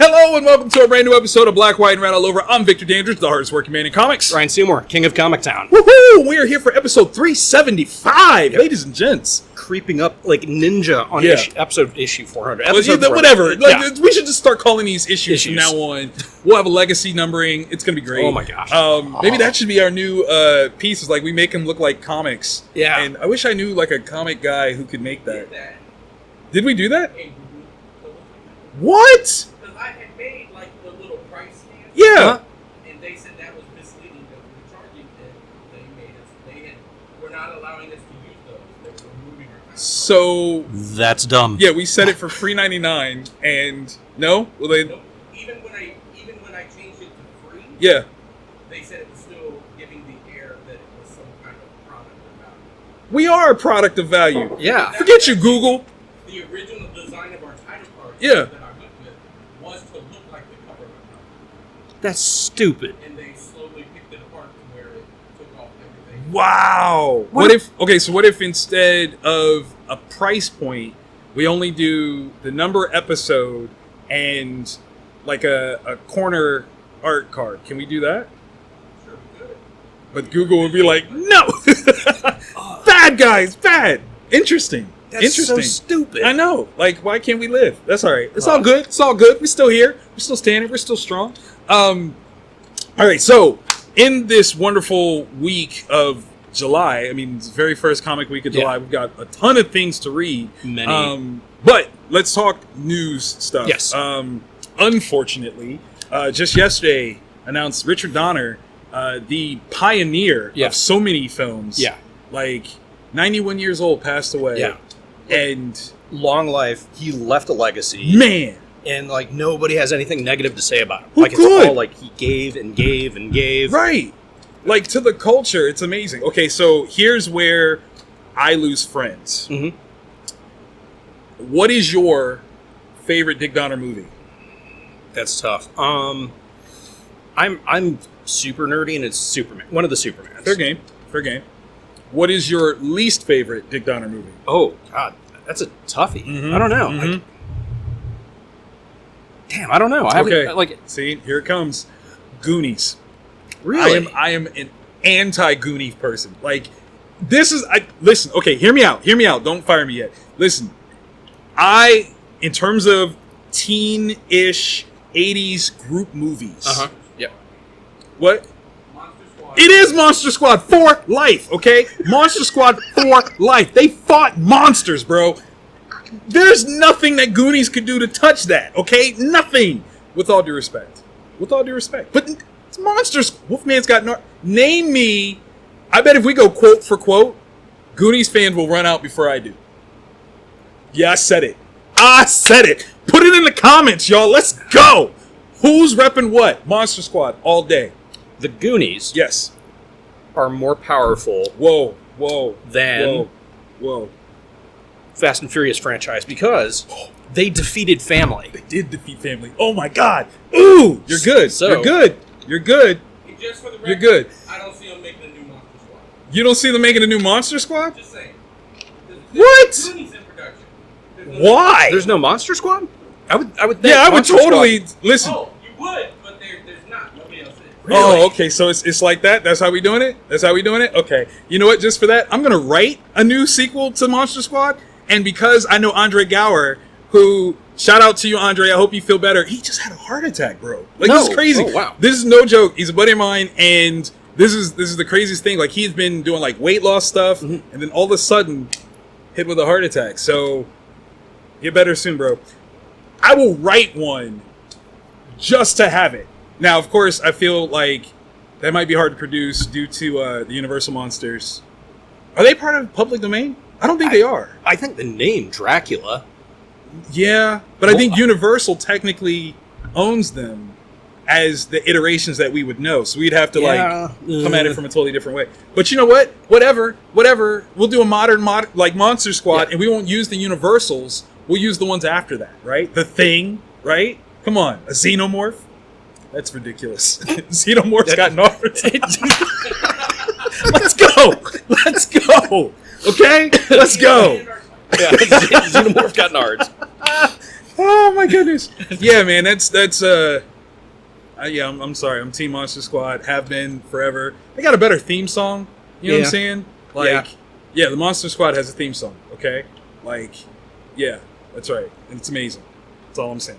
Hello and welcome to a brand new episode of Black, White, and Red All Over. I'm Victor Dandridge, the hardest working man in comics. Ryan Seymour, King of Comic Town. Woohoo! We are here for episode 375, ladies and gents. Creeping up like ninja on episode issue 400. Whatever. We should just start calling these issues from now on. We'll have a legacy numbering. It's going to be great. Oh my gosh. Maybe that should be our new piece. Is like we make them look like comics. Yeah. And I wish I knew like a comic guy who could make that. Did we do that? What? I had made like the little price stamp. Yeah. Huh? And they said that was misleading because the charging that they made us, we're not allowing us to use those. They were removing our time. So That's dumb. yeah, we set it for $3.99 and no? Well they No, even when I changed it to free, yeah. they said it was still giving the air that it was some kind of product or value. We are a product of value. Yeah. Forget you, Google. The original design of our title card Yeah. that I went with was to look like the cover of a comic. That's stupid. And they slowly picked it apart to where it took off everything. Wow. What if instead of a price point, we only do the number episode and like a corner art card? Can we do that? Sure we could. But Google would be like, no! Bad guys, bad! Interesting. That's Interesting. so stupid. I know. Like, why can't we live? That's all right. It's all good. It's all good. We're still here. We're still standing. We're still strong. All right. So, in this wonderful week of July, I mean, it's the very first comic week of July, we've got a ton of things to read. Many. But let's talk news stuff. Yes. Unfortunately, just yesterday announced Richard Donner, the pioneer of so many films. Yeah. Like, 91 years old, passed away. Yeah. And Long life. He left a legacy. man, And like nobody has anything negative to say about him. Who Like could? it's all like he gave and gave and gave. right? Like to the culture, it's amazing. Okay, so here's where I lose friends. Mm-hmm. What is your favorite Dick Donner movie? That's tough. I'm super nerdy and it's Superman. One of the Supermans. Fair game. Fair game. What is your least favorite Dick Donner movie? Oh God, that's a toughie. Mhm. I don't know. Mhm. Like, damn, I don't know. I haven't, Okay. like See, here it comes. Goonies. really. I am an anti-Goonie person. Like, listen, okay, hear me out. Hear me out. Don't fire me yet. Listen, in terms of teen-ish 80s group movies. Uh huh. Yeah. What? Monster Squad. It is Monster Squad for life, okay? Monster Squad for life. They fought monsters, bro. There's nothing that Goonies could do to touch that, okay? Nothing. With all due respect. With all due respect. But it's monsters. Wolfman's got no... Name me... I bet if we go quote for quote, Goonies fan will run out before I do. Yeah, I said it. I said it. Put it in the comments, y'all. Let's go. Who's repping what? Monster Squad all day. The Goonies Yes. are more powerful Whoa, whoa, than whoa. Fast and Furious franchise because they defeated family. They did defeat family. Oh my God. Ooh, you're good. So- You're good. You're good. And just for the record, You're good. I don't see them making a new Monster Squad. You don't see them making a new Monster Squad? Just saying. What? Goonies in production. Why? There's no Monster Squad? I would think Yeah, I would Monster totally listen. Oh, you would, but there's not. Nobody else is. Oh, okay. So it's like that. That's how we doing it. That's how we doing it. Okay. You know what? Just for that, I'm gonna write a new sequel to Monster Squad, and because I know Andre Gower, who shout out to you, Andre. I hope you feel better. He just had a heart attack, bro. Like this is No. crazy. Oh, wow. This is no joke. He's a buddy of mine, and this is the craziest thing. Like he's been doing like weight loss stuff, and then all of a sudden, hit with a heart attack. So get better soon, bro. I will write one just to have it. Now, of course, I feel like that might be hard to produce due to the Universal monsters. Are they part of public domain? I don't think they are. I think the name Dracula. Yeah, but I Well, think Universal technically owns them as the iterations that we would know. So we'd have to come at it from a totally different way. But you know what? Whatever. We'll do a modern like Monster Squad, and we won't use the Universals. We'll use the ones after that, right? The Thing, right? Come on, a Xenomorph. That's ridiculous. Xenomorph's got Nards. Let's go. Okay, let's go. Yeah, Xenomorph got Nards. Oh my goodness. Yeah, man, that's yeah, I'm sorry. I'm Team Monster Squad. Have been forever. They got a better theme song. You know what I'm saying? Like, yeah, the Monster Squad has a theme song. Okay, like, yeah, that's right, and it's amazing. That's all I'm saying.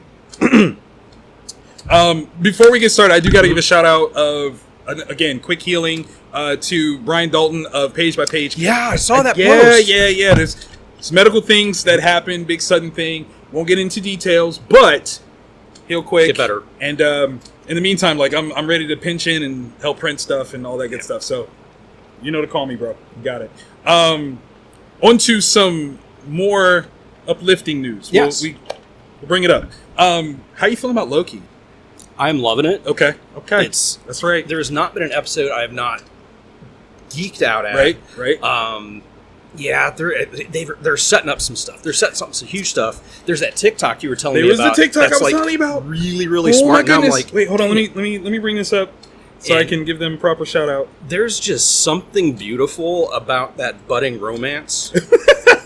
Before we get started, I do got to give a shout out of again, quick healing to Brian Dalton of Page by Page. Yeah, I saw that post. Yeah. There's some medical things that happen, big sudden thing. Won't get into details, but heal quick. Get better. And in the meantime, like I'm ready to pinch in and help print stuff and all that good stuff. So you know to call me, bro. You got it. On to some more uplifting news. Yes. We'll bring it up. How you feeling about Loki? I'm loving it. Okay. That's right. There has not been an episode I have not geeked out at. Right. Yeah, they're setting up some stuff. They're setting up some huge stuff. There's that TikTok you were telling me about. There was about. the TikTok that's I was telling you about. Really, really smart. My goodness. Now I'm like, wait, hold on. Let me bring this up so I can give them a proper shout out. There's just something beautiful about that budding romance.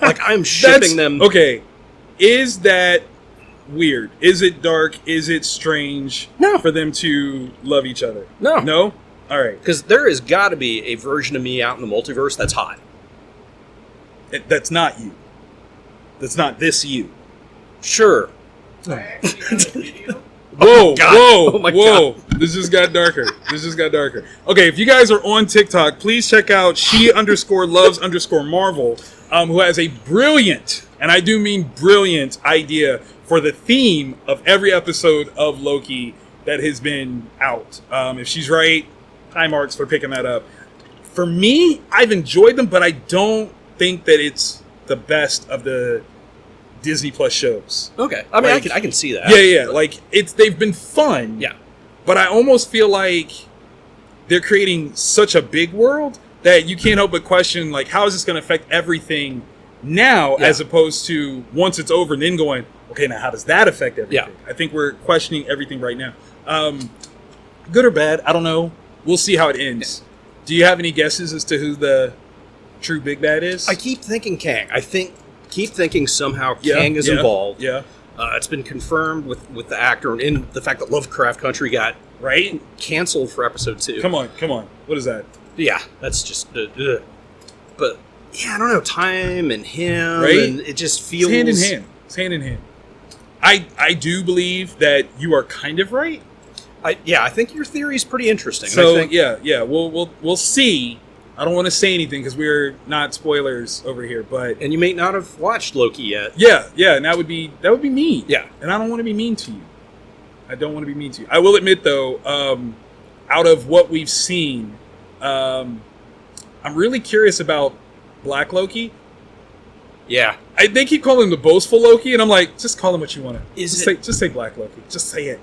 Like I'm shipping them. Okay, is that weird? Is it dark? Is it strange? No. For them to love each other. No. All right. Because there has got to be a version of me out in the multiverse that's hot. That's not you. That's not this you. Sure. I actually have a video. Whoa. Oh my God. This just got darker. Okay, if you guys are on TikTok, please check out she_loves_Marvel, who has a brilliant, and I do mean brilliant, idea for the theme of every episode of Loki that has been out. If she's right, high marks for picking that up. For me, I've enjoyed them, but I don't think that it's the best of the Disney Plus shows. Okay. I mean, Like, I can see that. Yeah. Like they've been fun. Yeah. But I almost feel like they're creating such a big world that you can't help but question, like, how is this going to affect everything now, as opposed to once it's over and then going, okay, now how does that affect everything? Yeah. I think we're questioning everything right now. Good or bad, I don't know. We'll see how it ends. Do you have any guesses as to who the true big bad is? I keep thinking Kang. Keep thinking somehow Kang is involved. Yeah. It's been confirmed with the actor and in the fact that Lovecraft Country got Right? canceled for episode 2. Come on. What is that? Yeah, that's just. But yeah, I don't know. Time and him, Right? and it just feels It's hand in hand. I do believe that you are kind of right. I think your theory is pretty interesting. So I think, yeah, we'll see. I don't want to say anything because we're not spoilers over here, but and you may not have watched Loki yet. yeah, and that would be mean. Yeah, and I don't want to be mean to you. I will admit though, out of what we've seen, I'm really curious about Black Loki. Yeah. They keep calling him the boastful Loki, and I'm like, just call him what you want to. Just say Black Loki. Just say it.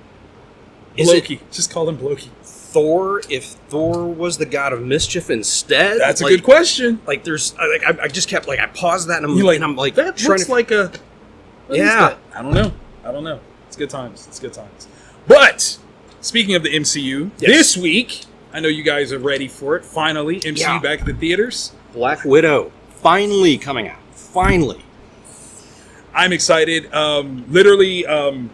Loki. Just call him Loki. Thor, if Thor was the god of mischief instead? That's a good question. Like, there's, I just kept, I paused that, and I'm like, that looks like a... What is yeah. that? I don't know. It's good times. But, speaking of the MCU, this week, I know you guys are ready for it. Finally, MCU back at the theaters. Black Widow, finally coming out. Finally. I'm excited. Literally, I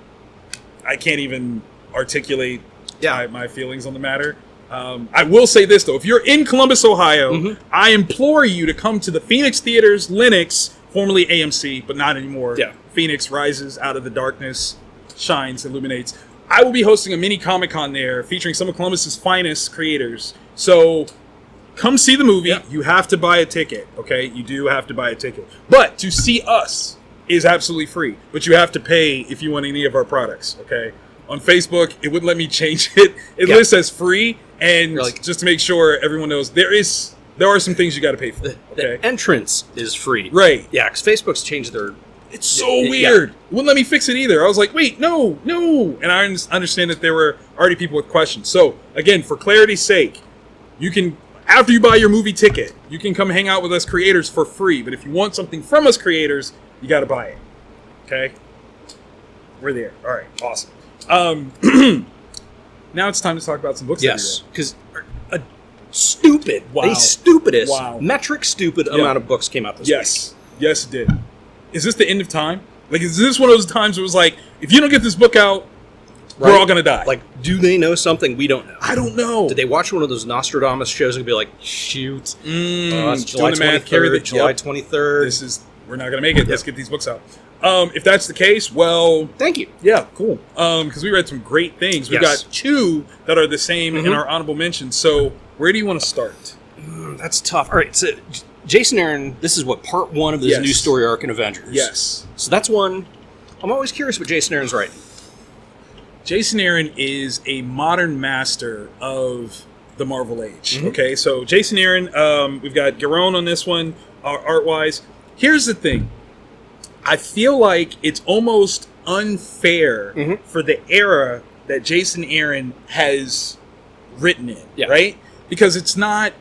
can't even articulate my feelings on the matter. I will say this, though. If you're in Columbus, Ohio, I implore you to come to the Phoenix Theaters, Linux, formerly AMC, but not anymore. Yeah. Phoenix rises out of the darkness, shines, illuminates. I will be hosting a mini Comic-Con there featuring some of Columbus's finest creators. So come see the movie. Yeah. You have to buy a ticket, okay? You do have to buy a ticket. But to see us is absolutely free. But you have to pay if you want any of our products, okay? On Facebook, it wouldn't let me change it. It lists as free, and just to make sure everyone knows, there are some things you got to pay for. Okay, the entrance is free, right? Yeah, because Facebook's changed their. It's so weird. It wouldn't let me fix it either. I was like, wait, no, and I understand that there were already people with questions. So again, for clarity's sake, you can, after you buy your movie ticket, you can come hang out with us creators for free. But if you want something from us creators, you got to buy it. Okay, we're there. All right, awesome. Now it's time to talk about some books. Yes, because the stupidest, metric stupid amount of books came out this week. Yes, it did. Is this the end of time? Like, is this one of those times where it was like, if you don't get this book out, Right? we're all gonna die? Like, do they know something we don't know? I don't know. Did they watch one of those Nostradamus shows and be like, shoot, it's July doing the math, 23rd, July 23rd. We're not gonna make it. Let's get these books out. If that's the case, well, Thank you. yeah, cool. Because we read some great things. We've Yes. got 2 that are the same in our honorable mentions. So where do you want to start? That's tough. All right, so Jason Aaron, this is what, part 1 of this Yes. new story arc in Avengers. Yes. So that's one. I'm always curious what Jason Aaron's writing. Jason Aaron is a modern master of the Marvel Age. Okay, so Jason Aaron, we've got Garone on this one, art-wise. Here's the thing. I feel like it's almost unfair for the era that Jason Aaron has written in, right? Because it's not,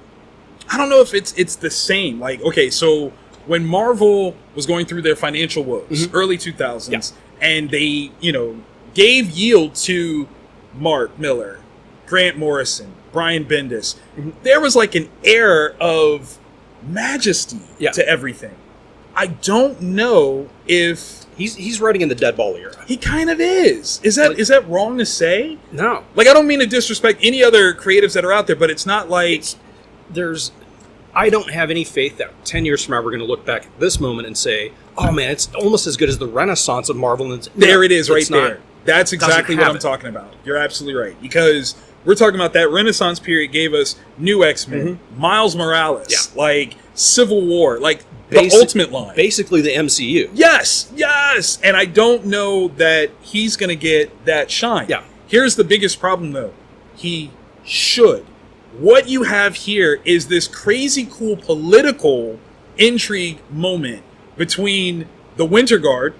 I don't know if it's the same. Like, okay, so when Marvel was going through their financial woes, early 2000s, and they, gave yield to Mark Miller, Grant Morrison, Brian Bendis, there was like an air of majesty to everything. I don't know if He's writing in the dead ball era. he kind of is. Is that wrong to say? No. Like, I don't mean to disrespect any other creatives that are out there, but it's not like I don't have any faith that 10 years from now we're going to look back at this moment and say, oh man, it's almost as good as the Renaissance of Marvel. And there it is right it's not. there. That's exactly what I'm talking about. You're absolutely right. Because we're talking about that Renaissance period gave us new X-Men, Miles Morales, like Civil War, like the Ultimate line. Basically the MCU. Yes. And I don't know that he's going to get that shine. Yeah. Here's the biggest problem, though. He should. What you have here is this crazy cool political intrigue moment between the Winter Guard,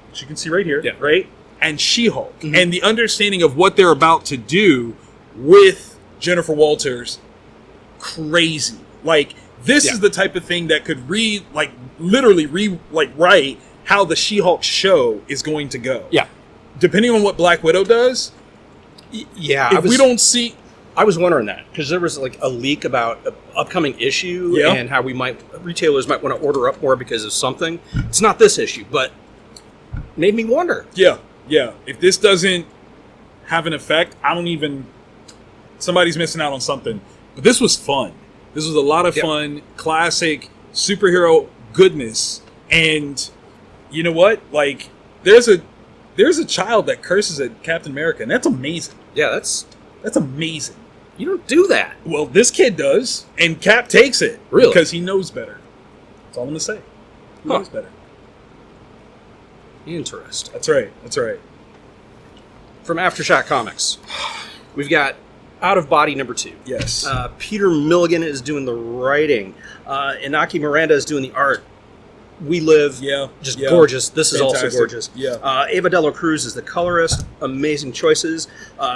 which you can see right here, right? And She-Hulk, and the understanding of what they're about to do with Jennifer Walters. Crazy. Like, this is the type of thing that could literally write how the She-Hulk show is going to go. Yeah. Depending on what Black Widow does. Yeah. We don't see. I was wondering that because there was like a leak about an upcoming issue and how retailers might want to order up more because of something. It's not this issue, but made me wonder. Yeah. If this doesn't have an effect, somebody's missing out on something. But this was fun. This was a lot of fun, classic superhero goodness. And you know what? Like, there's a child that curses at Captain America, and that's amazing. Yeah, that's amazing. You don't do that. Well, this kid does, and Cap takes it. Really? Because he knows better. That's all I'm going to say. He knows better. Interesting. That's right. From AfterShock Comics, we've got Out of Body #2. Yes. Peter Milligan is doing the writing. Inaki Miranda is doing the art. We Live, gorgeous. This is also gorgeous. Yeah. Ava Dela Cruz is the colorist. Amazing choices.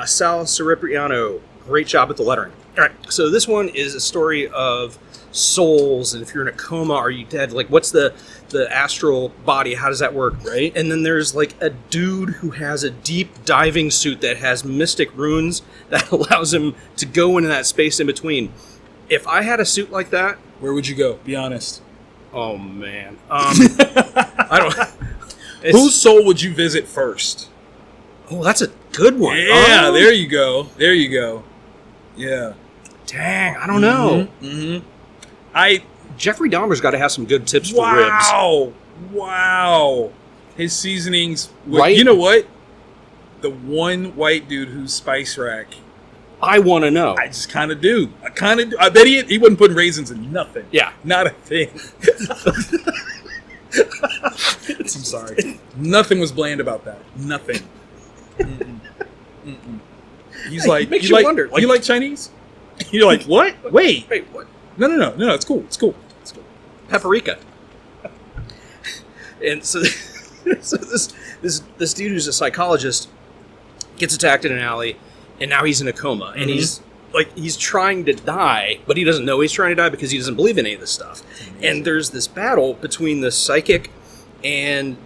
Sal Cipriano, great job at the lettering. All right, so this one is a story of souls, and if you're in a coma, are you dead? Like, what's the astral body? How does that work? Right. And then there's like a dude who has a deep diving suit that has mystic runes that allows him to go into that space in between. If I had a suit like that, where would you go? Be honest. Oh man, I don't. Whose soul would you visit first? Oh, that's a good one. Yeah, there you go. Yeah. Dang, I don't know. Jeffrey Dahmer's got to have some good tips for ribs. Wow. His seasonings. Right? You know what? The one white dude who's spice rack. I want to know. I just kind of do. I bet he wasn't putting raisins in nothing. Yeah. Not a thing. I'm sorry. Nothing was bland about that. Nothing. He's like, makes you wonder. You like Chinese? You're like, what? Wait, what? No. It's cool. Paprika. And so this dude who's a psychologist gets attacked in an alley, and now he's in a coma, and he's trying to die, but he doesn't know he's trying to die because he doesn't believe in any of this stuff. And there's this battle between the psychic and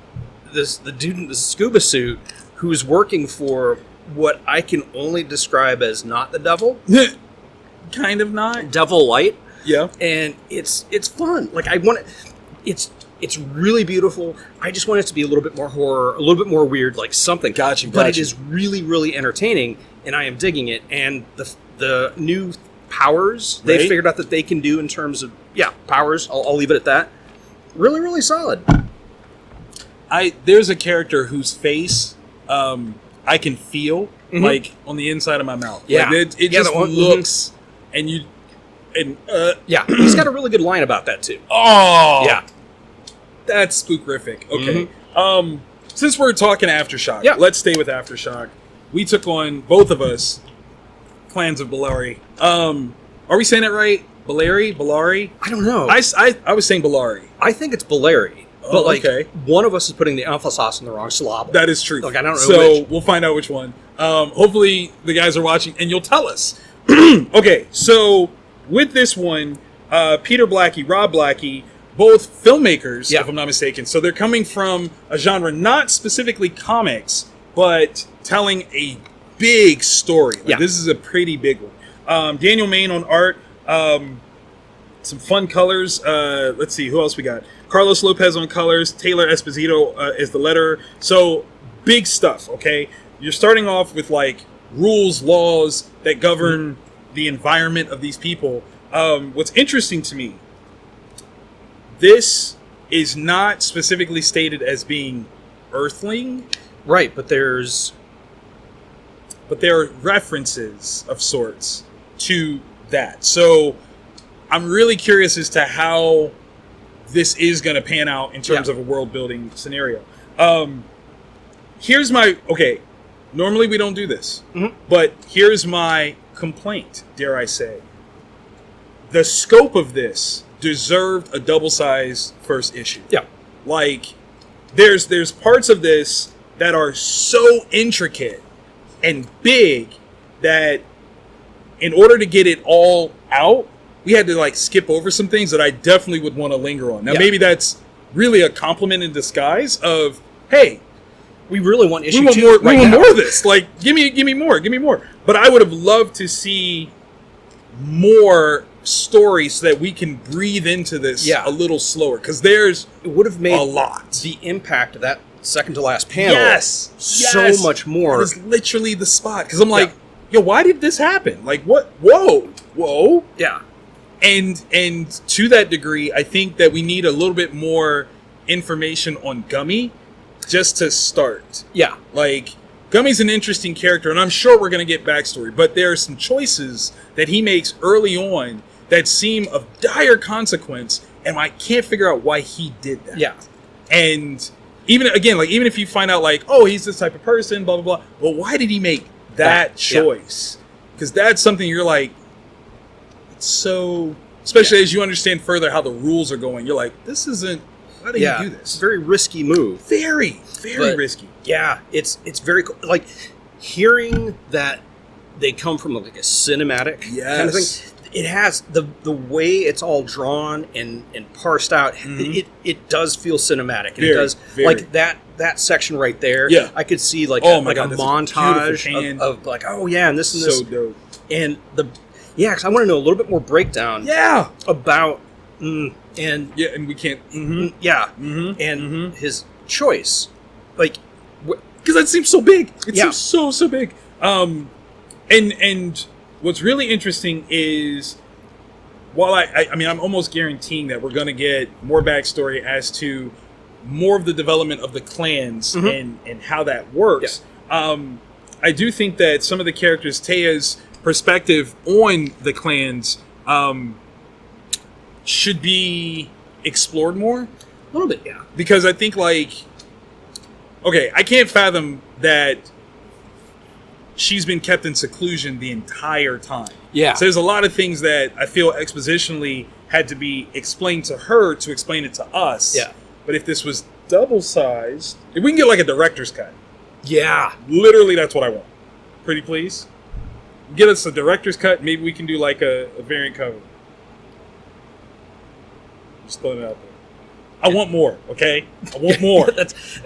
the dude in the scuba suit who's working for what I can only describe as not the devil. Kind of not. Devil Light. Yeah. And it's fun. Like, It's really beautiful. I just want it to be a little bit more horror, a little bit more weird, like something. Gotcha. But it is really, really entertaining, and I am digging it. And the new powers they figured out that they can do in terms of powers. I'll leave it at that. Really, really solid. There's a character whose face I can feel like on the inside of my mouth. Yeah, like, it just looks and you and he's got a really good line about that too. Oh yeah. That's spookrific. Okay. Since we're talking AfterShock, let's stay with AfterShock. We took on, both of us, clans of Belari. Are we saying it right? Belari? I don't know. I was saying Belari. I think it's Belari. But okay. One of us is putting the applesauce in the wrong syllable. That is true. Like, I don't know So which. we'll find out which one. Hopefully the guys are watching and you'll tell us. Okay, so with this one, Peter Blackie, Rob Blackie, both filmmakers, if I'm not mistaken. So they're coming from a genre, not specifically comics, but telling a big story. This is a pretty big one. Daniel Main on art. Some fun colors. Let's see, who else we got? Carlos Lopez on colors. Taylor Esposito is the letterer. So, big stuff, okay? You're starting off with, like, rules, laws that govern the environment of these people. What's interesting to me, this is not specifically stated as being Earthling. Right, but there are references of sorts to that. So I'm really curious as to how this is going to pan out in terms of a world building scenario. Here's my, normally we don't do this, but here's my complaint, dare I say. The scope of this deserved a double-sized first issue. Yeah. Like, there's parts of this that are so intricate and big that in order to get it all out, we had to like skip over some things that I definitely would want to linger on. Now, maybe that's really a compliment in disguise of, hey, we really want issue we 2 want right we want now. more of this. Like, give me more. But I would have loved to see more stories so that we can breathe into this a little slower, because it would have made a lot. The impact of that second to last panel so much more. It was literally the spot, because I'm like, yo, why did this happen? Like, what? Whoa. Yeah. And to that degree, I think that we need a little bit more information on Gummy just to start. Yeah. Like, Gummy's an interesting character, and I'm sure we're going to get backstory, but there are some choices that he makes early on that seem of dire consequence, and I can't figure out why he did that. Yeah. And even if you find out, like, oh, he's this type of person, blah, blah, blah, but why did he make that choice? Because that's something you're like, it's so, especially as you understand further how the rules are going, you're like, this isn't, why do you do this? It's a very risky move. Very risky. Yeah, it's very cool. Like, hearing that they come from like a cinematic kind of thing. It has the way it's all drawn and parsed out. It does feel cinematic. And it does like that section right there. Yeah, I could see like a montage of like, oh yeah, and this and this. So dope. And because I want to know a little bit more breakdown. Yeah, about and we can't. And his choice, like, because that seems so big. It seems so big. And what's really interesting is, while I mean, I'm almost guaranteeing that we're going to get more backstory as to more of the development of the clans and how that works. Yeah. I do think that some of the characters, Taya's perspective on the clans, should be explored more. A little bit, yeah. Because I think, like, I can't fathom that she's been kept in seclusion the entire time. Yeah. So there's a lot of things that I feel expositionally had to be explained to her to explain it to us. Yeah. But if this was double-sized, if we can get like a director's cut. Yeah. Literally, that's what I want. Pretty please? Get us a director's cut. Maybe we can do like a variant cover. Just throwing it out there. I want more, okay? I want more.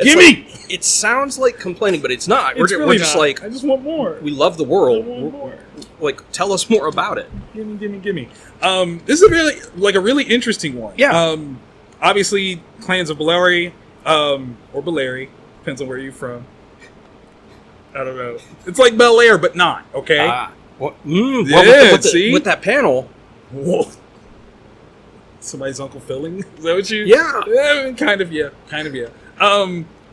Give me! It sounds like complaining, but it's not. We're just not. Like, I just want more. We love the world. I want more. Like, tell us more about it. Give me. This is a really interesting one. Yeah. obviously, clans of Belari, or Belari, depends on where you're from. I don't know. It's like Bel Air, but not, okay? With that panel. Whoa. Somebody's Uncle Filling? Is that what you... Yeah. Kind of, yeah.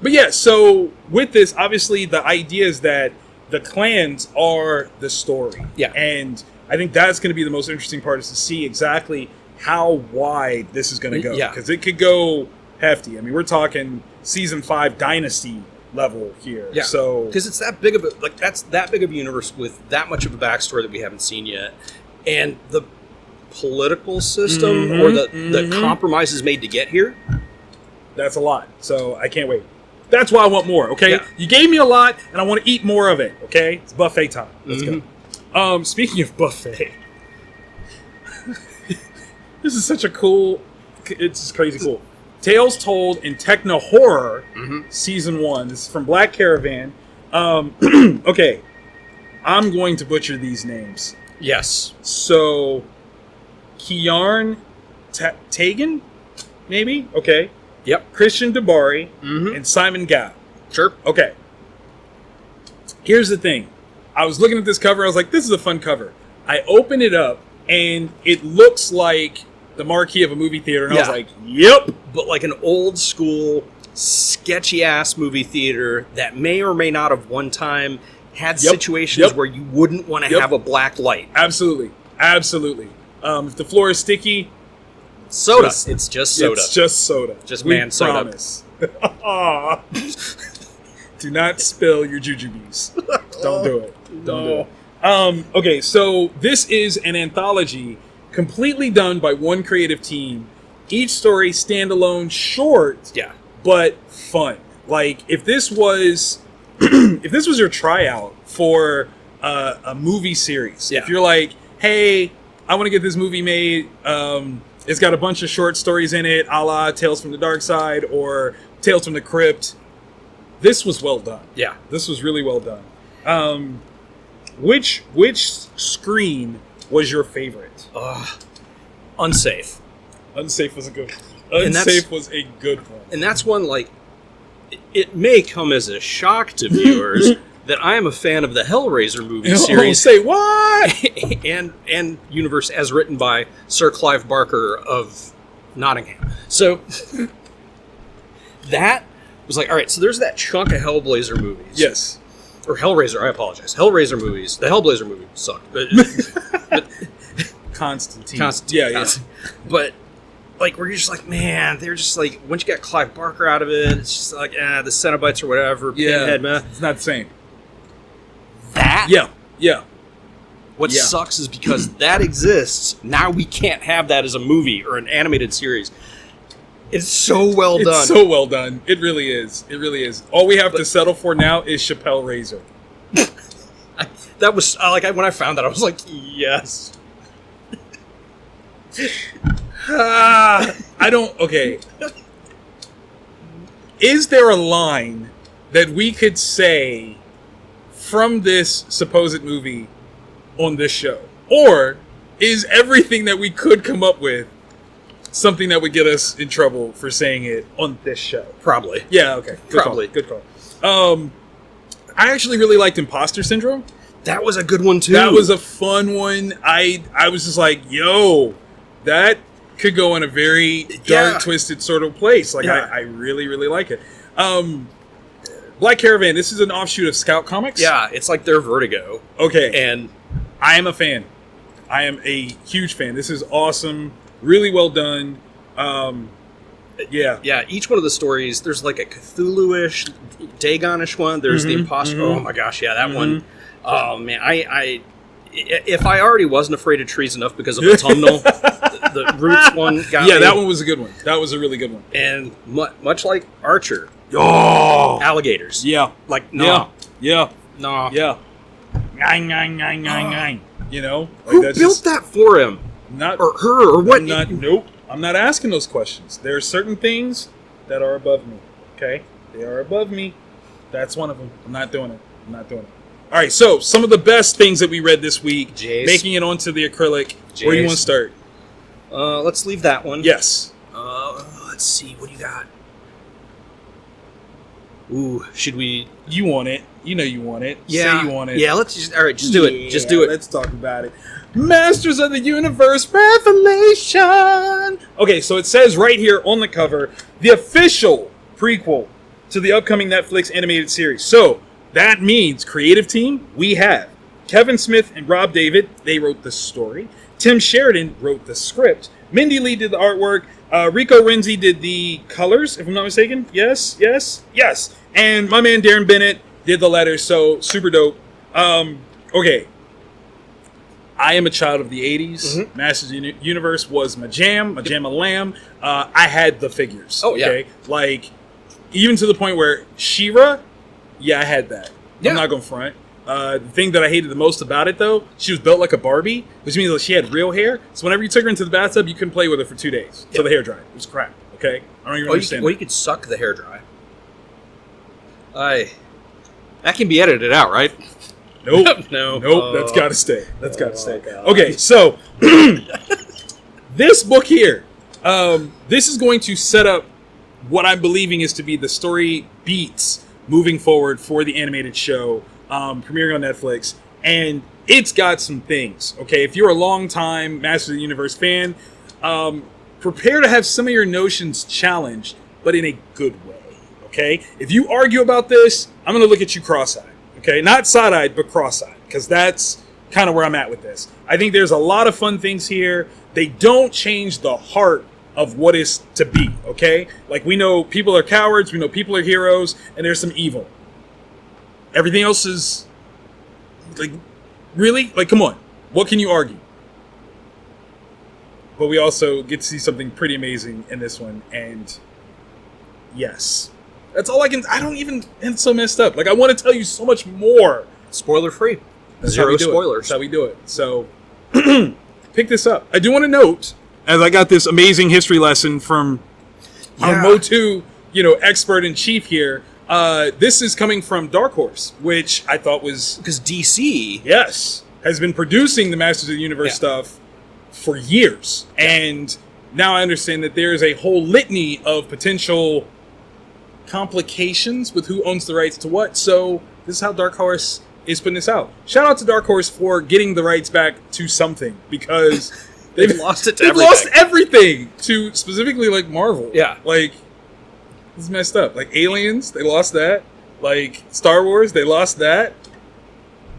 But yeah, so with this, obviously, the idea is that the clans are the story. Yeah. And I think that's going to be the most interesting part, is to see exactly how wide this is going to go. Yeah. Because it could go hefty. I mean, we're talking Season 5 Dynasty level here. Yeah. So... Because it's that big of a... Like, that's that big of a universe with that much of a backstory that we haven't seen yet. And the political system or the compromises made to get here. That's a lot. So I can't wait. That's why I want more, okay? Yeah. You gave me a lot, and I want to eat more of it, okay? It's buffet time. Let's go. Speaking of buffet, this is such a cool... It's just crazy cool. Tales Told in Technihorror, Season 1. This is from Black Caravan. Okay. I'm going to butcher these names. Yes. So, Kiarn Tagan? Maybe? Okay. Yep. Christian Dabari and Simon Gao. Sure. Okay. Here's the thing. I was looking at this cover. I was like, this is a fun cover. I open it up, and it looks like the marquee of a movie theater. And I was like, yep. But like an old school, sketchy-ass movie theater that may or may not have one time had situations where you wouldn't want to have a black light. Absolutely. Absolutely. If the floor is sticky... Soda. It's just soda. It's just soda. Just we man soda. Promise. Do not spill your jujubes. Don't do it. Don't do it. Okay, so this is an anthology completely done by one creative team. Each story standalone, short, but fun. Like, if this was if this was your tryout for a movie series, if you're like, hey, I want to get this movie made, it's got a bunch of short stories in it, a la Tales from the Dark Side or Tales from the Crypt. This was well done. Yeah. This was really well done. Which screen was your favorite? Unsafe. Unsafe was a good one. Unsafe was a good one. And that's one, like, it may come as a shock to viewers that I am a fan of the Hellraiser movie series. Say what? and universe as written by Sir Clive Barker of Nottingham. So that was like, all right, so there's that chunk of Hellblazer movies. Yes. Or Hellraiser, I apologize. Hellraiser movies. The Hellblazer movie sucked. But Constantine. Yeah. But, like, where you're just like, man, they're just like, once you got Clive Barker out of it, it's just like, the Cenobites or whatever, Pinhead, man. It's not the same. That? Yeah. What sucks is because that exists, now we can't have that as a movie or an animated series. It's so well done. It's so well done. It really is. It really is. All we have to settle for now is Chappelle Razor. That was, like, when I found that, I was like, yes. Okay. Is there a line that we could say from this supposed movie on this show? Or is everything that we could come up with something that would get us in trouble for saying it on this show? Probably. Yeah, okay. Good call. I actually really liked Imposter Syndrome. That was a good one, too. That was a fun one. I was just like, yo, that could go in a very dark, twisted sort of place. Like, I really, really like it. Black Caravan, this is an offshoot of Scout Comics? Yeah, it's like their Vertigo. Okay. And I am a fan. I am a huge fan. This is awesome. Really well done. Yeah, each one of the stories, there's like a Cthulhu-ish, Dagon-ish one. There's the Imposter. Oh my gosh, yeah, that one. Oh man, if I already wasn't afraid of trees enough because of the thumbnail, the Roots one got me. That one was a good one. That was a really good one. And much like Archer. Oh! Alligators. Yeah. Like, no. Yeah. No. Yeah. Nine. You know? Like, who built that for him? Not or her, or what? Nope. I'm not asking those questions. There are certain things that are above me. Okay? They are above me. That's one of them. I'm not doing it. All right, so some of the best things that we read this week, Jace. Making it onto the acrylic. Jace. Where do you want to start? Let's leave that one. Yes. Let's see. What do you got? Ooh, should we? You want it. You know you want it. Yeah. Say you want it. Yeah, let's just... All right, just do it. Just do it. Let's talk about it. Masters of the Universe Revelation! Okay, so it says right here on the cover, the official prequel to the upcoming Netflix animated series. So, that means creative team, we have Kevin Smith and Rob David. They wrote the story. Tim Sheridan wrote the script. Mindy Lee did the artwork. Rico Renzi did the colors, if I'm not mistaken. Yes. And my man Darren Bennett did the letters, so super dope. Okay. I am a child of the 80s. Mm-hmm. Masters of the Universe was my jam, a lamb. I had the figures. Oh, yeah. Okay? Like, even to the point where She-Ra, yeah, I had that. Yeah. I'm not going to front. The thing that I hated the most about it, though, she was built like a Barbie, which means that she had real hair. So whenever you took her into the bathtub, you couldn't play with her for 2 days. So the hair dried. It was crap. Okay? I don't even understand. You could suck the hair dry. That can be edited out, right? Nope. No. That's got to stay. That's got to stay. God. Okay, so this book here, this is going to set up what I'm believing is to be the story beats moving forward for the animated show, premiering on Netflix, and it's got some things. Okay, if you're a long-time Masters of the Universe fan, prepare to have some of your notions challenged, but in a good way. Okay, if you argue about this, I'm going to look at you cross-eyed. Okay, not side-eyed, but cross-eyed, because that's kind of where I'm at with this. I think there's a lot of fun things here. They don't change the heart of what is to be, okay? Like, we know people are cowards, we know people are heroes, and there's some evil. Everything else is, like, really? Like, come on. What can you argue? But we also get to see something pretty amazing in this one, and yes. That's all I can... I don't even... It's so messed up. Like, I want to tell you so much more. Spoiler free. That's Zero how we do spoilers. That's how we do it. So, pick this up. I do want to note, as I got this amazing history lesson from our Motu, expert in chief here, this is coming from Dark Horse, which I thought was... Because DC... Yes. Has been producing the Masters of the Universe stuff for years. Yeah. And now I understand that there is a whole litany of potential complications with who owns the rights to what. So this is how Dark Horse is putting this out. Shout out to Dark Horse for getting the rights back to something, because they've lost it to they've everything. lost everything to specifically like Marvel. Yeah. Like, this is messed up. Like Aliens, they lost that. Like Star Wars, they lost that.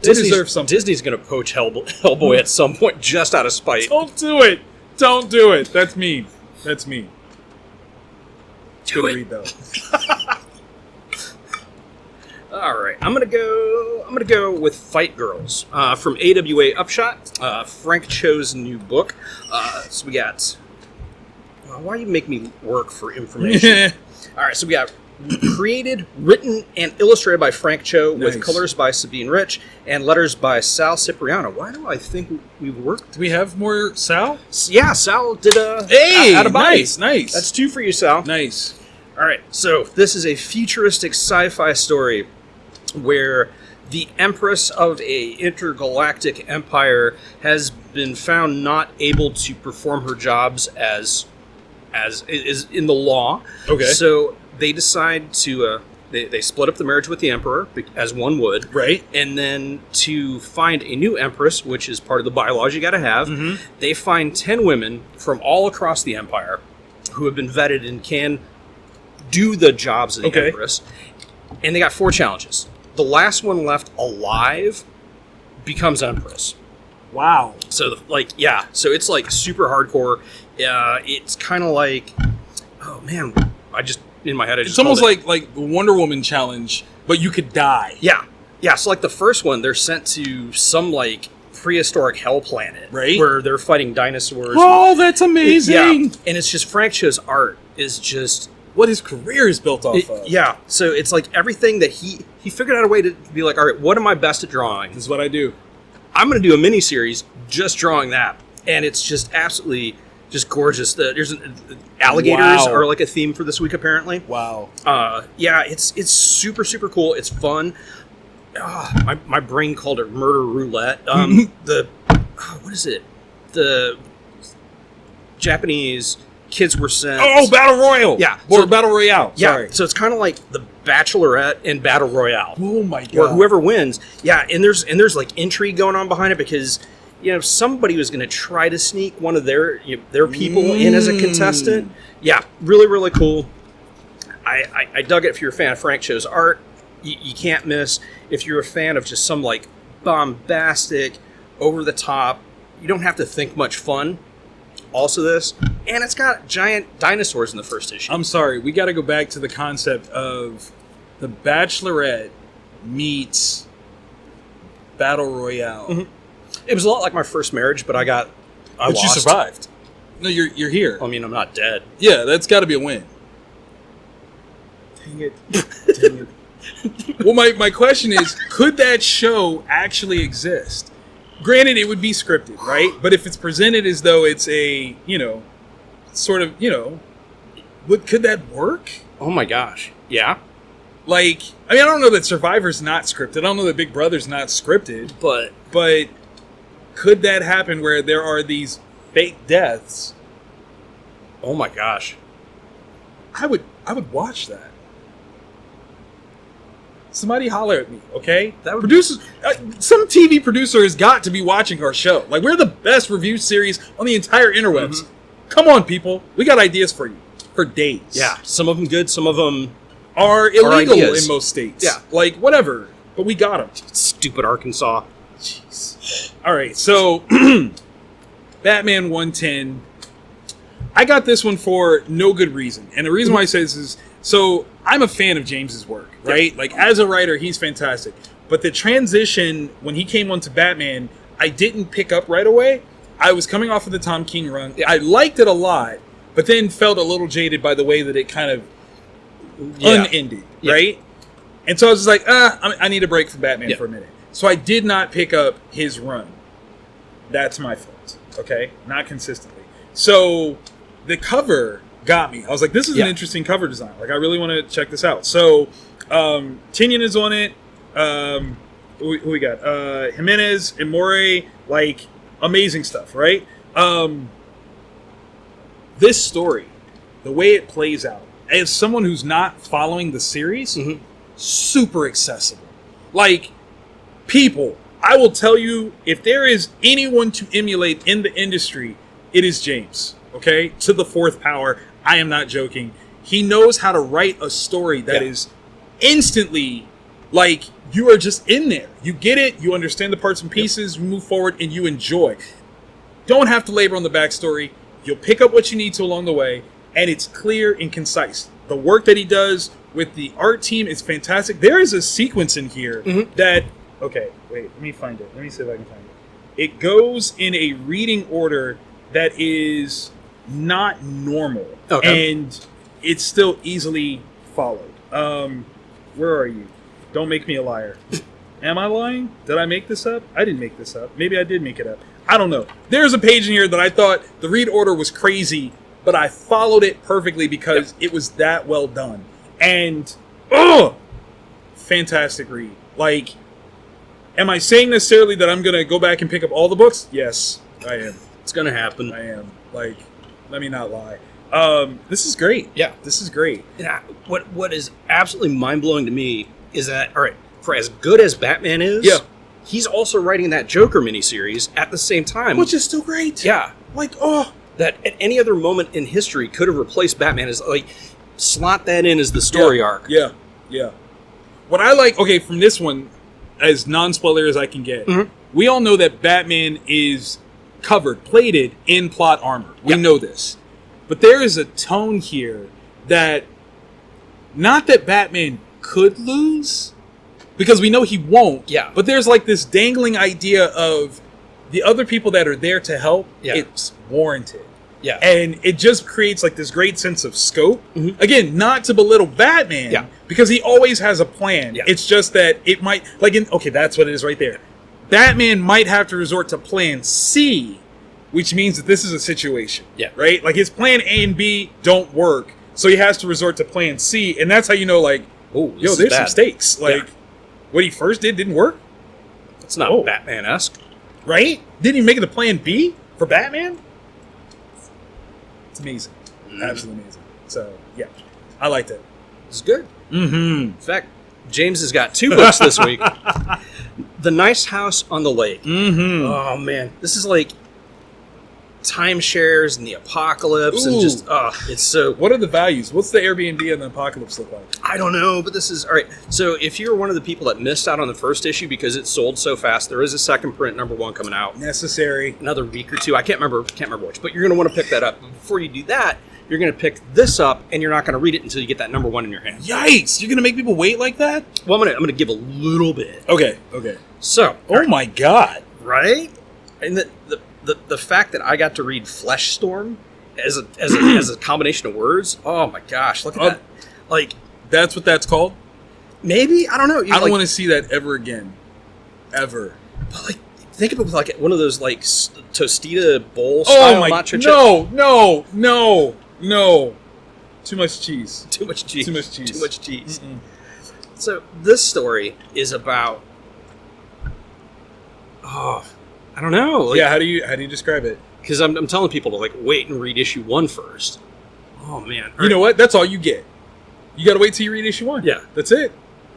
They deserve something. Disney's going to poach Hellboy at some point just out of spite. Don't do it. Don't do it. That's mean. That's mean. Do Good it. read, though. All right, I'm gonna go with Fight Girls from AWA Upshot. Frank Cho's new book. So we got. Why do you make me work for information? All right, so we got created, written, and illustrated by Frank Cho, with Nice. colors by Sabine Rich and letters by Sal Cipriano. Why do I think we worked? Do we have more Sal? Yeah, Sal did a Hey, out of body. nice. That's 2 for you, Sal. Nice. All right, so this is a futuristic sci-fi story where the Empress of a intergalactic empire has been found not able to perform her jobs as is in the law. Okay. So they decide to they split up the marriage with the Emperor, as one would. Right. And then to find a new Empress, which is part of the bylaws you got to have, they find 10 women from all across the Empire who have been vetted and can do the jobs of the Empress. And they got 4 challenges. The last one left alive becomes Empress. Wow. So, so it's like super hardcore. It's kind of like, oh man, in my head, I just It's almost called it. like the Wonder Woman challenge, but you could die. Yeah. So like the first one, they're sent to some like prehistoric hell planet, Right. where they're fighting dinosaurs. Oh, that's amazing. Yeah, and it's just Frank Cho's art is just What his career is built off of. yeah. So it's like everything that he figured out a way to be like, all right, what am I best at drawing? This is what I do. I'm going to do a mini series just drawing that, and it's just absolutely just gorgeous. There's alligators Wow. are like a theme for this week apparently. Wow. Yeah, it's super super cool. It's fun. My brain called it murder roulette. What is it? The Japanese kids were sent. Oh, Battle Royale. Yeah. Or Battle Royale. Yeah, Sorry. so it's kind of like the Bachelorette and Battle Royale. Oh my god. Where whoever wins, yeah, and there's like intrigue going on behind it because somebody was going to try to sneak one of their people in as a contestant. Yeah, really really cool. I dug it. If you're a fan of Frank Cho's art, you can't miss. If you're a fan of just some like bombastic, over the top, you don't have to think much fun. Also this, and it's got giant dinosaurs in the first issue. I'm sorry, we got to go back to the concept of the Bachelorette meets Battle Royale. Mm-hmm. It was a lot like my first marriage, but I But lost. you survived. No, you're here. I mean, I'm not dead. Yeah, that's got to be a win. Dang it. Dang it. Well, my question is, could that show actually exist? Granted, it would be scripted, right? But if it's presented as though it's a, sort of, could that work? Oh my gosh. Yeah. Like, I mean, I don't know that Survivor's not scripted. I don't know that Big Brother's not scripted. But Could that happen where there are these fake deaths? oh my gosh. I would watch that. Somebody holler at me, okay? That would- Producers, some TV producer has got to be watching our show. Like, we're the best review series on the entire interwebs. Mm-hmm. Come on, people. We got ideas for you for days. Yeah. Some of them good, some of them Are illegal ideas. in most states. Yeah. Like, whatever. But we got them. stupid Arkansas. Jeez. All right, so Batman 110. I got this one for no good reason. And the reason why I say this is, so I'm a fan of James's work, right? Like, as a writer, he's fantastic. But the transition, when he came onto Batman, I didn't pick up right away. I was coming off of the Tom King run. Yeah. I liked it a lot, but then felt a little jaded by the way that it kind of unended, Yeah. right? And so I was just like, I need a break from Batman Yeah. for a minute. So I did not pick up his run. That's my fault, okay? Not consistently. So the cover got me. I was like, this is an interesting cover design. Like, I really want to check this out. So Tinian is on it. Who we got? Jimenez and Morey. Like, amazing stuff, right? This story, the way it plays out, as someone who's not following the series, super accessible. Like, people, I will tell you, if there is anyone to emulate in the industry, it is James, okay? To the fourth power. I am not joking. He knows how to write a story that is instantly, like, you are just in there. You get it, you understand the parts and pieces, you move forward, and you enjoy. Don't have to labor on the backstory. You'll pick up what you need to along the way, and it's clear and concise. The work that he does with the art team is fantastic. There is a sequence in here that... Okay, wait, let me find it. Let me see if I can find it. It goes in a reading order that is not normal. Okay. And it's still easily followed. Where are you? Don't make me a liar. Am I lying? Did I make this up? I didn't make this up. Maybe I did make it up. I don't know. There's a page in here that I thought the read order was crazy, but I followed it perfectly because it was that well done. And, fantastic read. Like, am I saying necessarily that I'm going to go back and pick up all the books? Yes, I am. It's gonna happen. I am. Like, let me not lie. This is great. Yeah. This is great. Yeah. What is absolutely mind blowing to me is that, all right, for as good as Batman is, he's also writing that Joker miniseries at the same time, Which is still great. yeah, Like, that at any other moment in history could have replaced Batman. As like slot that in as the story arc. Yeah, yeah. What I like, okay, from this one, as non-spoiler as I can get, we all know that Batman is plated in plot armor. We know this. But there is a tone here that, not that Batman could lose, because we know he won't, but there's like this dangling idea of the other people that are there to help, it's warranted. Yeah. And it just creates like this great sense of scope. Again, not to belittle Batman, because he always has a plan. It's just that it might, like, okay, that's what it is right there. Batman might have to resort to plan C, which means that this is a situation. Right? Like, his plan A and B don't work, so he has to resort to plan C, and that's how you know, like, yo, there's some stakes. Like, what he first did didn't work? It's not Batman-esque. Right? Didn't he make it a plan B for Batman? It's amazing. Absolutely amazing. So, yeah. I liked it. It's good. Mm-hmm. In fact, James has got 2 books this week. The Nice House on the Lake. Mm-hmm. Oh, man. This is like timeshares and the apocalypse and just, it's so... What are the values? What's the Airbnb and the apocalypse look like? I don't know, but this is... All right, so if you're one of the people that missed out on the first issue because it sold so fast, there is a second print, #1, coming out. Necessary. Another week or 2. I can't remember which, but you're going to want to pick that up. Before you do that, you're going to pick this up, and you're not going to read it until you get that #1 in your hand. Yikes! You're going to make people wait like that? Well, I'm going to give a little bit. Okay. So... Oh my god. Right? And the fact that I got to read Flesh Storm as a combination of words, oh my gosh, look at that. Like, that's what that's called? maybe? I don't know. I don't want to see that ever again. Ever. But like, think of it with like one of those like Tostita bowl style nacho chips. No. Too much cheese. Too much cheese. Mm-mm. So this story is about... Oh, I don't know. Like, yeah, how do you describe it? Because I'm telling people to like wait and read issue 1 first. Oh man! You know what? That's all you get. You got to wait till you read issue 1. Yeah, that's it.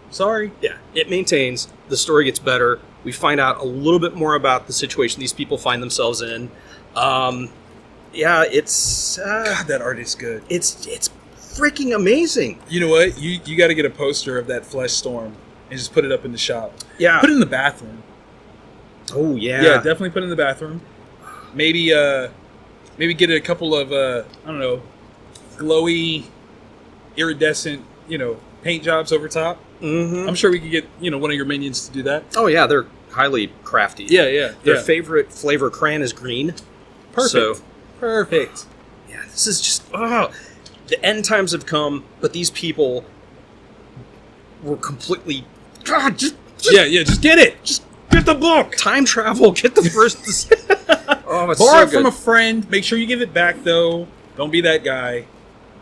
Sorry. Yeah, it maintains. The story gets better. We find out a little bit more about the situation these people find themselves in. Yeah, it's God, that art is good. It's freaking amazing. You know what? You got to get a poster of that Flesh Storm and just put it up in the shop. Yeah, put it in the bathroom. Oh yeah, yeah, definitely put it in the bathroom. Maybe get a couple of I don't know, glowy, iridescent, paint jobs over top. Mm-hmm. I'm sure we could get one of your minions to do that. Oh yeah, they're highly crafty. Yeah. Their favorite flavor crayon is green. Perfect. So, perfect. Yeah, this is just the end times have come, but these people were completely just get it. Just get the book. Time travel. Get the first. Oh, it's borrow so it from good. a friend. Make sure you give it back though. Don't be that guy.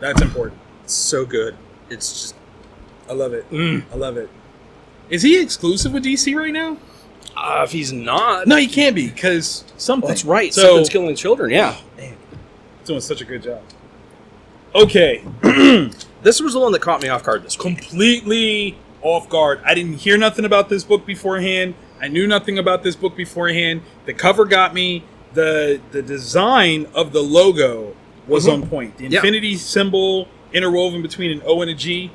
That's important. It's so good. It's just. I love it. I love it. Is he exclusive with DC right now? If he's not, no, he can't be because something. That's right. So, Something's killing children. Yeah. Man, doing such a good job. Okay, this was the one that caught me off guard this week. Completely off guard. I didn't hear nothing about this book beforehand. I knew nothing about this book beforehand. The cover got me. The design of the logo was on point. The infinity symbol interwoven between an O and a G.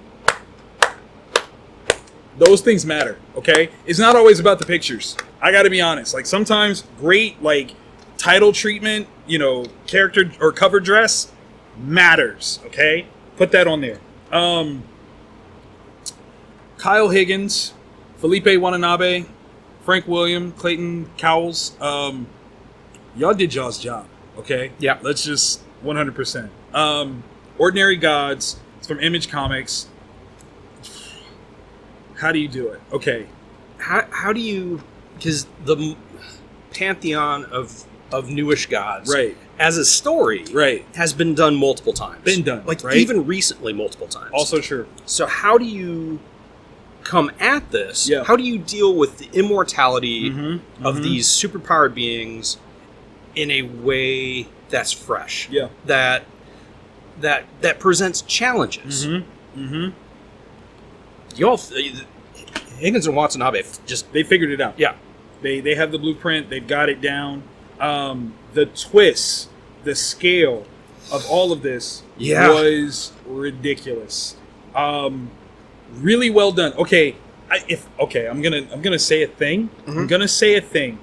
Those things matter, okay? It's not always about the pictures. I got to be honest. Like sometimes great like title treatment, character or cover dress matters, okay? Put that on there. Kyle Higgins, Felipe Watanabe, Frank William, Clayton Cowles. Y'all did y'all's job, okay? Yeah. Let's just 100%. Ordinary Gods. It's from Image Comics. How do you do it? Okay. How do you... Because the pantheon of newish gods, right, as a story, right, has been done multiple times. Right? Even recently multiple times. Also true. So how do you come at this? Yeah. How do you deal with the immortality of these superpowered beings in a way that's fresh? Yeah. That presents challenges. Y'all, Higgins and Watanabe they figured it out. Yeah. They have the blueprint. They've got it down. The twist, the scale of all of this was ridiculous. Really well done. Okay, I'm gonna say a thing. I'm gonna say a thing.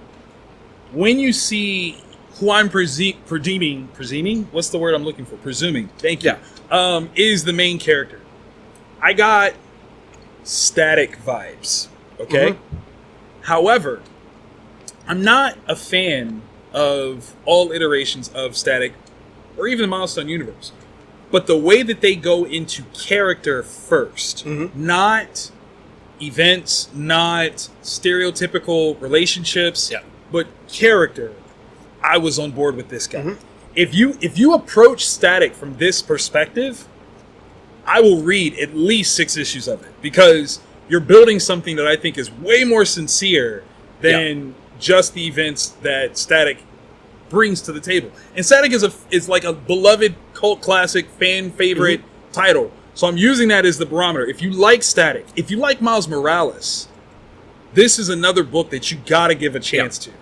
When you see who I'm presuming, what's the word I'm looking for? Presuming. Thank you. Yeah. Is the main character. I got Static vibes. Okay. However, I'm not a fan of all iterations of Static or even the Milestone universe. But the way that they go into character first, not events, not stereotypical relationships, but character, I was on board with this guy. If you approach Static from this perspective, I will read at least 6 issues of it because you're building something that I think is way more sincere than just the events that Static brings to the table. And Static is like a beloved cult classic, fan favorite title. So I'm using that as the barometer. If you like Static, if you like Miles Morales, this is another book that you gotta give a chance to.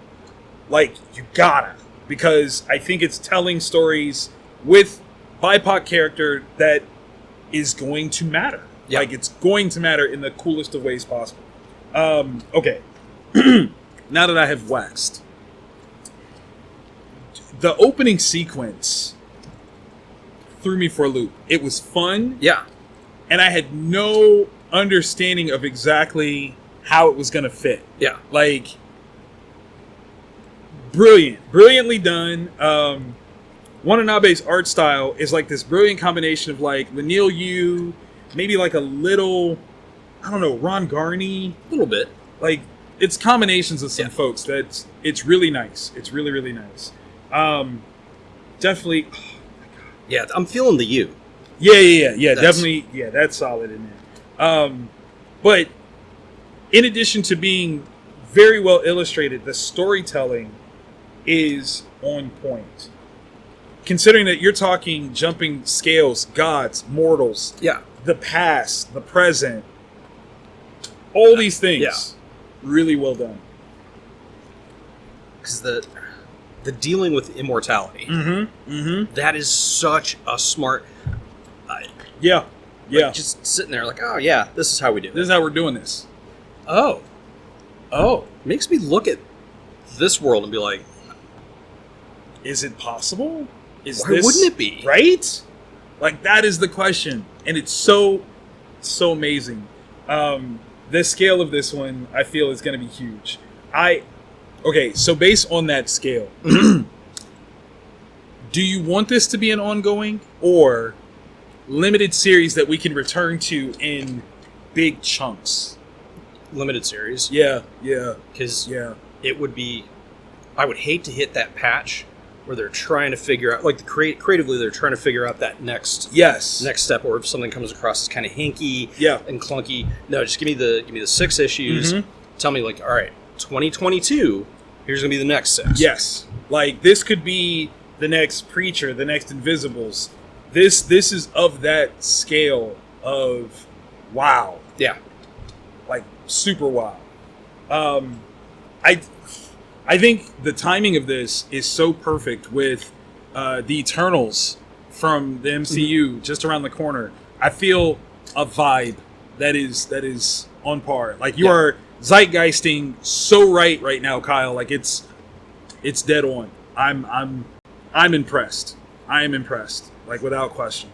Like, you gotta. Because I think it's telling stories with BIPOC character that is going to matter. Yeah. Like, it's going to matter in the coolest of ways possible. Okay. Now that I have waxed, the opening sequence threw me for a loop. It was fun. Yeah. And I had no understanding of exactly how it was going to fit. Yeah. Like, brilliantly done. Watanabe's art style is like this brilliant combination of like Leinil Yu, maybe like a little, I don't know, Ron Garney. A little bit. Like, it's combinations of some folks that's, it's really nice. It's really, really nice. Definitely. Yeah, I'm feeling the U. Yeah, definitely. Yeah, that's solid in there. But in addition to being very well illustrated, the storytelling is on point. Considering that you're talking jumping scales, gods, mortals, the past, the present, all these things, really well done. Because the dealing with immortality, that is such a smart... Yeah. Like, just sitting there like, oh yeah, this is how we do it. This is how we're doing this. Oh. Makes me look at this world and be like... Is it possible? Why wouldn't it be? Right? Like, that is the question. And it's so amazing. The scale of this one, I feel, is going to be huge. Okay, so based on that scale, do you want this to be an ongoing or limited series that we can return to in big chunks? Limited series. Yeah. Because it would be... I would hate to hit that patch where they're trying to figure out... Like, creatively, they're trying to figure out that next step, or if something comes across as kind of hinky and clunky. No, just give me the 6 issues. Tell me, like, all right, 2022, here's going to be the next 6. Yes. Like, this could be the next Preacher, the next Invisibles. This is of that scale of wow. Yeah. Like, super wow. I think the timing of this is so perfect with the Eternals from the MCU just around the corner. I feel a vibe that is on par. Like, you are zeitgeisting so right now, Kyle. Like, it's dead on. I'm impressed. I am impressed. Like, without question.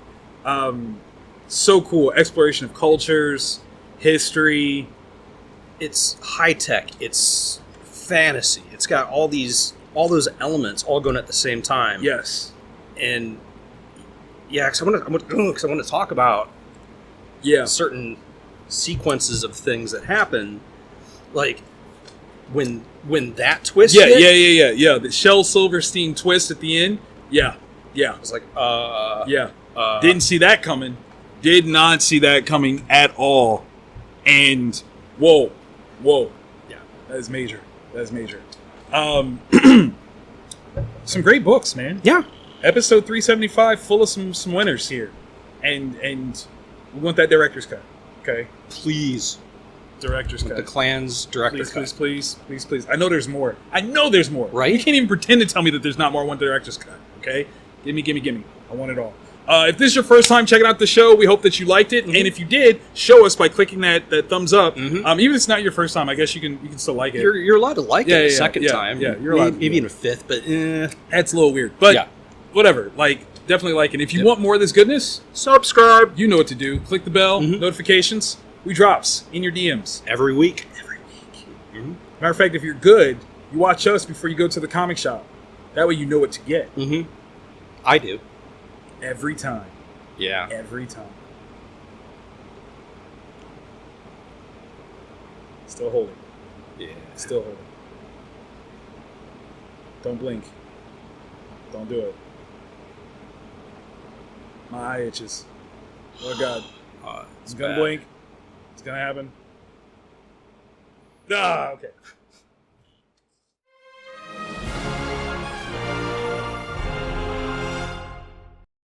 So cool. Exploration of cultures, history. It's high tech. It's fantasy. It's got all those elements all going at the same time. Yes. And because I want to talk about certain sequences of things that happen, like when that twist hit, yeah. The Shel Silverstein twist at the end. Yeah. I was like, didn't see that coming. Did not see that coming at all. And whoa. Yeah, that is major. Some great books, man. Yeah. Episode 375, full of some winners here. And we want that director's cut. Okay? Please. Director's cut. The Clan's director cut. Please. I know there's more. Right? You can't even pretend to tell me that there's not more. I want the director's cut. Okay? Gimme. I want it all. If this is your first time checking out the show, we hope that you liked it. And if you did, show us by clicking that thumbs up. Even if it's not your first time, I guess you can still like it. You're allowed to like it a second time. Yeah, you're allowed. Maybe in a fifth, but that's a little weird. But whatever. Like, definitely like it. If you want more of this goodness, subscribe. You know what to do. Click the bell, notifications. We drops in your DMs every week. Matter of fact, if you're good, you watch us before you go to the comic shop. That way you know what to get. I do. Every time. Yeah. Every time. Still holding. Yeah. Still holding. Don't blink. Don't do it. My eye itches. Oh, God. It's gonna bad. blink. It's gonna happen. Okay.